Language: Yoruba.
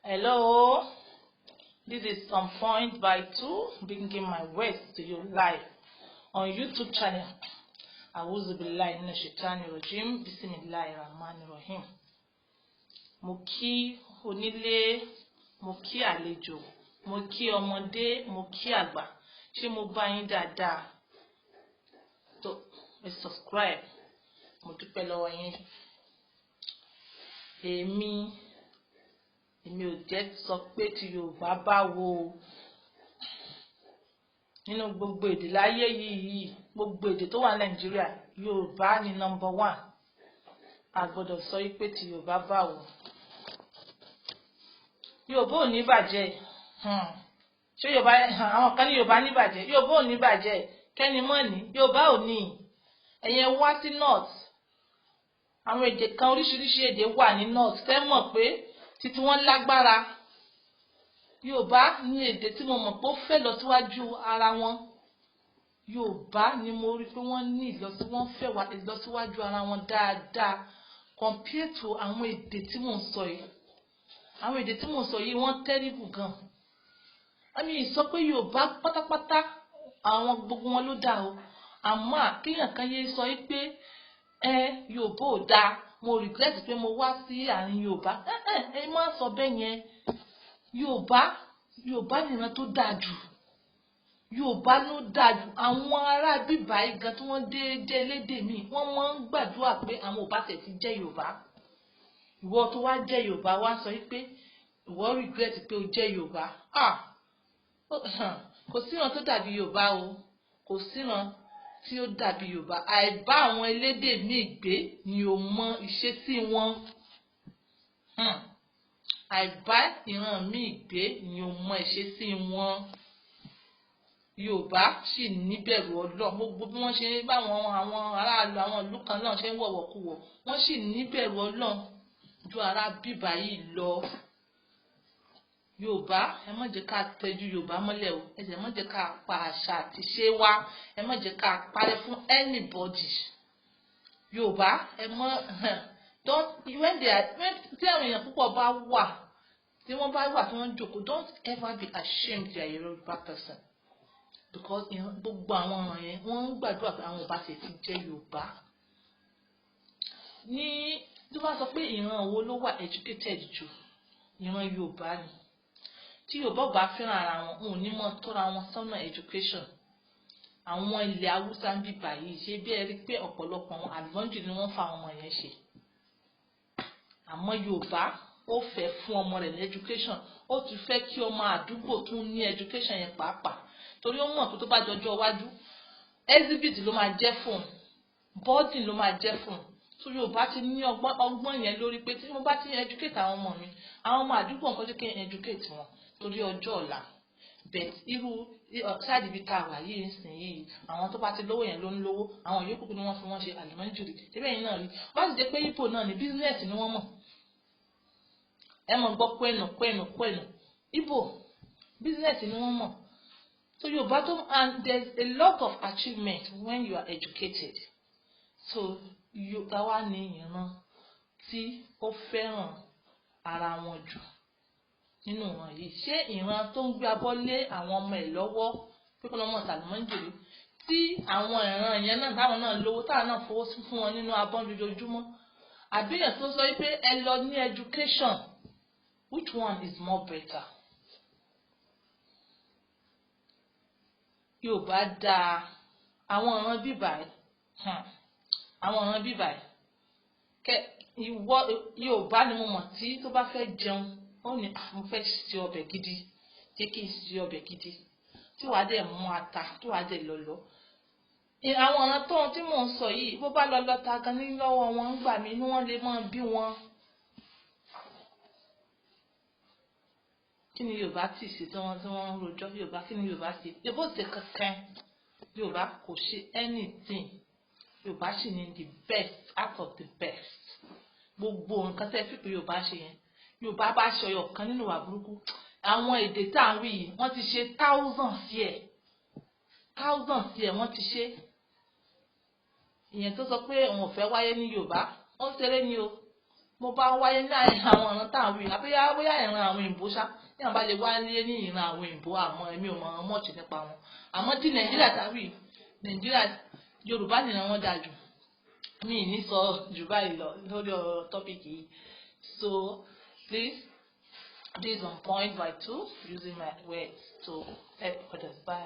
Hello, this is On Point by 2, bringing my words to you live on YouTube channel. A'udhu billahi minash shaitani rajim, bismillahir rahmanir rahim. Mo kí onílé, mo kí àlejò, mo kí ọmọdé, mo kí àgbà. Ṣé mo bá yín dáadáa? Tó ẹ subscribe. Mo dúpẹ́ lọ́wọ́ yín. Èmi ò jẹ́ sọ pé tí Yorùbá bá wo nínú gbogbo èdè láyé yìí, gbogbo èdè tó wà Nàìjíríà, Yorùbá ni number 1. A gbọ́dọ̀ sọ pé tí Yorùbá bá wo. Yorùbá ò ní bàjẹ́. Ṣé Yorùbá àwọn kan ní Yorùbá ní bàjẹ́? Yorùbá ò ní bàjẹ́. Kẹ́ni mọ́ ni Yorùbá ò ní. Ẹ̀yin wá sí North. Àwọn èdè kan oríṣiríṣi èdè wà ní North. Tẹ́ mọ̀ pé títí wọ́n lágbára. Yorùbá ní èdè tí mo mọ̀ pé ó fẹ́ lọ síwájú ara wọn. Yorùbá ni mo rí pé wọ́n ní wọ́n fẹ́ wá ìlọsíwájú ara wọn dáadáa compared to àwọn èdè tí mò ń sọ yìí. Àwọn èdè tí mò ń sọ yìí wọ́n terrible gan. Àmì sọ pé Yorùbá pátápátá àwọn gbogbo wọn ló dá o. Àmọ́ àkéyàn kan yé sọ pé Yorùbá ò dáa. Mo regret pé mo wá sí àárín Yorùbá. Ẹ má sọ bẹ́ẹ̀ yẹn. Yorùbá nìran tó dáa jù. Yorùbá ló dáa jù. Àwọn ará bíbá igan tí wọ́n dé elédè mi, wọ́n máa ń gbàdúrà pé àwọn ò bá tẹ̀ ti jẹ́ Yorùbá. Ìwọ tó wá jẹ́ Yorùbá wá sọ pé ìwọ regret pé o jẹ́ Yorùbá. Kò síran tó dàbí Yorùbá o. Kò síran tí ó dàbí Yorùbá. Àìbá àwọn elédè míì gbé ni o mọ ìṣesí wọn. Àìbá ìran míì gbé ni o mọ ìṣesí wọn. Yorùbá sì níbẹ̀rù Ọlọ́run. Gbogbo bí wọ́n ṣe ń bá àwọn aráàlú àwọn ìlú kan náà ṣe ń wọ̀wọ̀kuwọ̀, wọ́n sì níbẹ̀rù Ọlọ́run ju ará bíbá yìí lọ. Yorùbá, ẹ má jẹ́ ká tẹjú Yorùbá mọ́lẹ̀ o. Ẹ má jẹ́ ká pa àṣà àti ṣe wa. Ẹ má jẹ́ ká parẹ́ fún anybody. Yorùbá, ẹ mọ́ tí àwọn èèyàn púpọ̀ bá wà, tí wọ́n bá wà tí wọ́n jókòó, don't ever be ashamed you are a Yorùbá person. Because gbogbo àwọn ọ̀ràn yẹn wọ́n ń gbàdúrà pé àwọn ò bá ti jẹ́ Yorùbá. Ní tí wọ́n sọ pé ìran wo ló wà educated jù, ìran Yorùbá ni. Tí Yorùbá bá fẹ́ràn ara wọn, wọn ò ní mọ́ tọ́ra wọn sọ́nà education. Àwọn ilẹ̀ Haúsá ń bíbà yìí ṣe bí ẹ rí pé ọ̀pọ̀lọpọ̀ àwọn advantage ni wọ́n fa àwọn ọmọ yẹn ṣe. Àmọ́ Yorùbá ó fẹ́ fún ọmọ rẹ̀ ní education. Ó tún fẹ́ kí ọmọ àdúgbò tún ní education yẹn pàápàá. Torí ó mọ̀ pé tó bá jọjọ́ iwájú exhibit ló máa jẹ́ fún, boarding ló máa jẹ́ fún. So Yorùbá ti ní ọgbọ́n yẹn lórí pé tí mo bá ti educate àwọn ọmọ mi, àwọn ọmọ àdúgbò nǹkan jẹ́ kí n educate wọn torí ọjọ́ ọ̀la. But irú ṣáàdì ibi tá a wà yìí nsìn yìí, àwọn tó bá ti lówó yẹn ló ń lówó, àwọn yòókù ni wọ́n fi wọ́n ṣe àlùmọ́nìjòrì. Síbẹ̀ yìí náà rí. Bá sì jẹ́ pé Igbo náà ni business ni wọ́n mọ̀. Ẹ mọ̀ gbọ́ kwenu. Igbo business ni wọ́n mọ̀. So Yorùbá and there's a lot of achievement when you are educated. So Yorùbá wà ní ìran tí ó fẹ́ràn ara wọn jù nínú ìran yìí. Ṣé ìran tó ń gbé abọ́ lé àwọn ọmọ ẹ̀ lọ́wọ́ pé kí wọ́n mọ̀ sàlùmọ́nìjòrì tí àwọn ìran yẹn náà táwọn náà lówó táwọn náà fowó fún wọn nínú abọ́ lójoojúmọ́? Àbíyàn tó sọ pé ẹ lọ ní education, which one is more better? Yorùbá dáa. Àwọn ìran bíbà Yorùbá ni mo mọ̀ tí tó bá fẹ́ jẹun ó ní mo fẹ́ ṣe ọbẹ̀ gidi, jẹ́ kí n ṣe ọbẹ̀ gidi tí wàá dẹ̀ mú ata tí wàá dẹ̀ lọ́lọ́. Àwọn ọ̀ràn tí mò ń sọ yìí bó bá lọ́lọ́ ta gan ní lọ́wọ́ wọn ń gbà mí inú wọn lè máa bí wọn. Kí ni Yorùbá tì sí tí wọ́n ń rojọ́? Yorùbá kí ni Yorùbá ṣe? Yorùbá ò ṣe kankan. Yorùbá kò ṣe anything. Yorùbá sì ní the best out of the best. Gbogbo nǹkan tẹ́ fi pé Yorùbá ṣe yẹn. Yorùbá bá ṣe ọyọ kan nínú ìwà burúkú. Àwọn èdè tá à ń wí yìí wọ́n ti ṣe thousands wọ́n ti ṣe. Ìyẹn tó sọ pé òun ò fẹ́ wáyé ní Yorùbá, ó ń ṣeré ni o. mo bá wáyé ní àwọn ọ̀ràn tá à ń wí àbíyá bóyá ìran àwọn òyìnbó ṣá ní àwọn bá lè wáyé ní ìran àwọn òyìnbó àmọ́ èmi ò mọ mọ́ọ̀tì nípa wọn àmọ́ tí nàìjíríà tàbí nàìjíríà yorùbá nìran wọn dáa jù mi ì ní sọ jù báyìí lọ lórí ọ̀rọ̀ tọ́pìkì yìí so please this is on point by 2 using my words to help others. Bye.